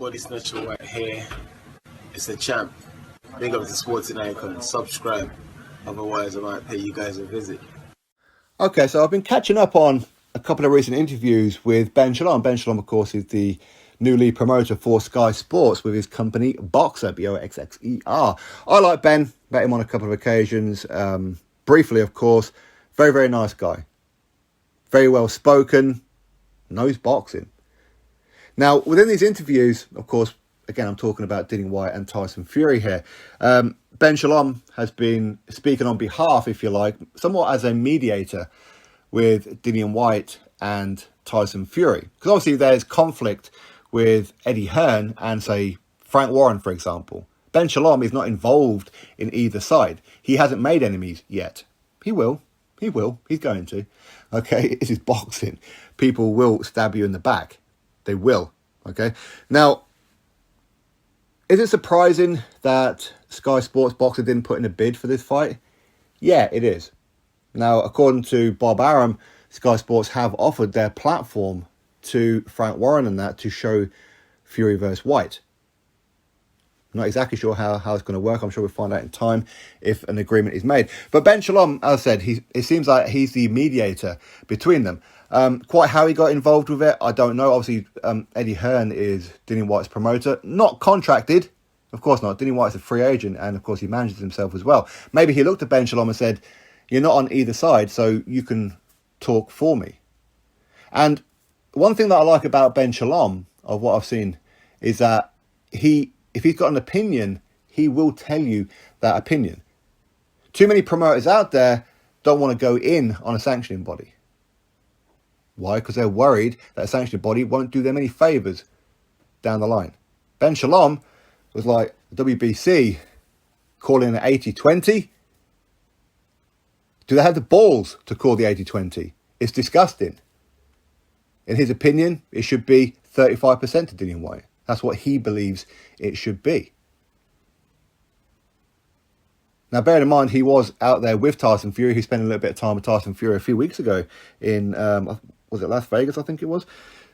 Body Snatcher right here. It's a champ. Big up to Sports Icon. Subscribe. Otherwise, I might pay you guys a visit. Okay, so I've been catching up on a couple of recent interviews with Ben Shalom. Ben Shalom, of course, is the new lead promoter for Sky Sports with his company Boxer, Boxxer. I like Ben. Met him on a couple of occasions. Briefly, of course. Very, very nice guy. Very well spoken. Knows boxing. Now, within these interviews, of course, again, I'm talking about Dillian Whyte and Tyson Fury here. Ben Shalom has been speaking on behalf, if you like, somewhat as a mediator with Dillian Whyte and Tyson Fury. Because obviously there's conflict with Eddie Hearn and, say, Frank Warren, for example. Ben Shalom is not involved in either side. He hasn't made enemies yet. He will. He will. He's going to. Okay, this is boxing. People will stab you in the back. They will. Okay. Now, is it surprising that Sky Sports Boxer didn't put in a bid for this fight? Yeah, it is. Now, according to Bob Arum, Sky Sports have offered their platform to Frank Warren and that to show Fury versus Whyte. I'm not exactly sure how it's going to work. I'm sure we'll find out in time if an agreement is made. But Ben Shalom, as I said, it seems like he's the mediator between them. Quite how he got involved with it, I don't know. Obviously, Eddie Hearn is Dillian Whyte's promoter. Not contracted. Of course not. Dillian Whyte's a free agent, and of course he manages himself as well. Maybe he looked at Ben Shalom and said, you're not on either side, so you can talk for me. And one thing that I like about Ben Shalom, of what I've seen, is that if he's got an opinion, he will tell you that opinion. Too many promoters out there don't want to go in on a sanctioning body. Why? Because they're worried that a sanctioning body won't do them any favours down the line. Ben Shalom was like, WBC calling an 80-20. Do they have the balls to call the 80-20? It's disgusting. In his opinion, it should be 35% to Dillian Whyte. That's what he believes it should be. Now, bearing in mind, he was out there with Tyson Fury. He spent a little bit of time with Tyson Fury a few weeks ago in, was it Las Vegas, I think it was?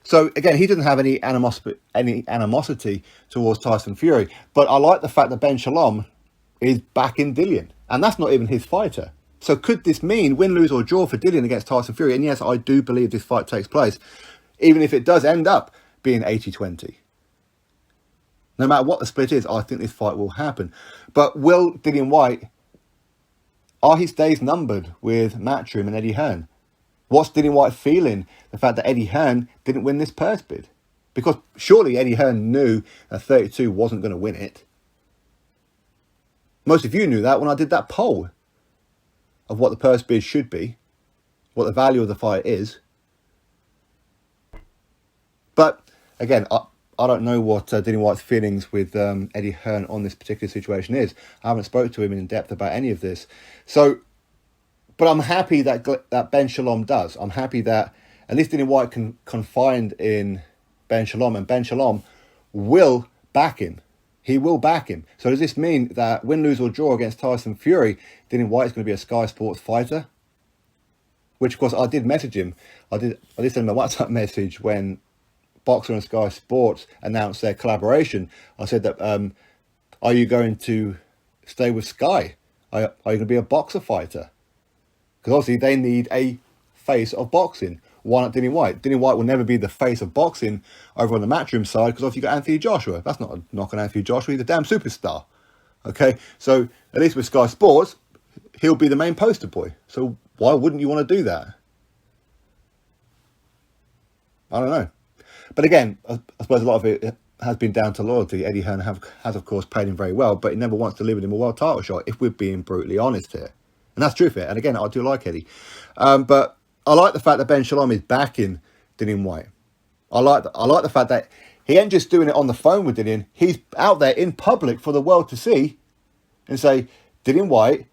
So, again, he didn't have any animosity towards Tyson Fury. But I like the fact that Ben Shalom is backing Dillian. And that's not even his fighter. So could this mean win, lose or draw for Dillian against Tyson Fury? And yes, I do believe this fight takes place, even if it does end up being 80-20. No matter what the split is, I think this fight will happen. But will Dillian Whyte, are his days numbered with Matchroom and Eddie Hearn? What's Dillian Whyte feeling? The fact that Eddie Hearn didn't win this purse bid? Because surely Eddie Hearn knew that 32 wasn't going to win it. Most of you knew that when I did that poll of what the purse bid should be, what the value of the fight is. But again, I don't know what Dillian Whyte's feelings with Eddie Hearn on this particular situation is. I haven't spoken to him in depth about any of this. So, but I'm happy that Ben Shalom does. I'm happy that at least Dillian Whyte can confide in Ben Shalom, and Ben Shalom will back him. He will back him. So does this mean that win, lose or draw against Tyson Fury, Dillian Whyte is going to be a Sky Sports fighter? Which, of course, I did message him. I did send him a WhatsApp message when Boxer and Sky Sports announced their collaboration. I said that, are you going to stay with Sky? Are you going to be a boxer fighter? Because obviously they need a face of boxing. Why not Dillian Whyte? Dillian Whyte will never be the face of boxing over on the Matchroom side because obviously you've got Anthony Joshua. That's not a knock on Anthony Joshua. He's a damn superstar. Okay, so at least with Sky Sports, he'll be the main poster boy. So why wouldn't you want to do that? I don't know. But again, I suppose a lot of it has been down to loyalty. Eddie Hearn has, of course, paid him very well, but he never once delivered him a world title shot, if we're being brutally honest here. And that's true for it. And again, I do like Eddie. But I like the fact that Ben Shalom is backing Dillian Whyte. I like the fact that he ain't just doing it on the phone with Dillian. He's out there in public for the world to see and say, Dillian Whyte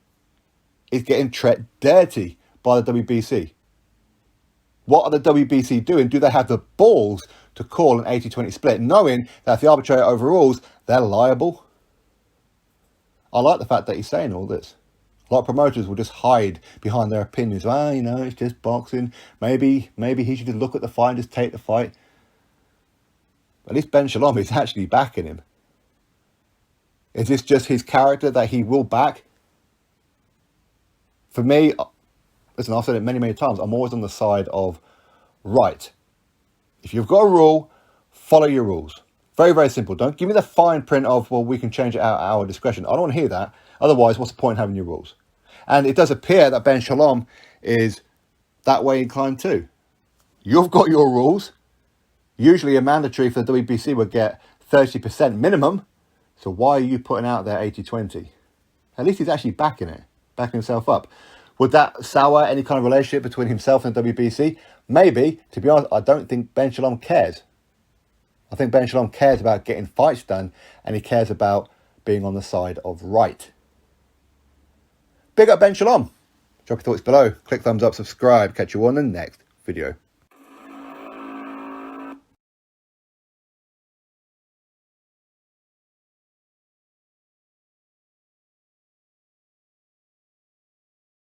is getting treated dirty by the WBC. What are the WBC doing? Do they have the balls to call an 80-20 split, knowing that if the arbitrator overrules, they're liable? I like the fact that he's saying all this. A lot of promoters will just hide behind their opinions. It's just boxing. Maybe he should just look at the fight and just take the fight. At least Ben Shalom is actually backing him. Is this just his character that he will back? For me, listen, I've said it many, many times, I'm always on the side of right. If you've got a rule, follow your rules. Very, very simple. Don't give me the fine print of, well, we can change it at our discretion. I don't want to hear that. Otherwise, what's the point in having your rules? And it does appear that Ben Shalom is that way inclined too. You've got your rules. Usually a mandatory for the WBC would get 30% minimum. So why are you putting out there 80-20? At least he's actually backing it, backing himself up. Would that sour any kind of relationship between himself and the WBC? Maybe. To be honest, I don't think Ben Shalom cares. I think Ben Shalom cares about getting fights done, and he cares about being on the side of right. Big up Ben Shalom. Drop your thoughts below. Click thumbs up, subscribe. Catch you on the next video.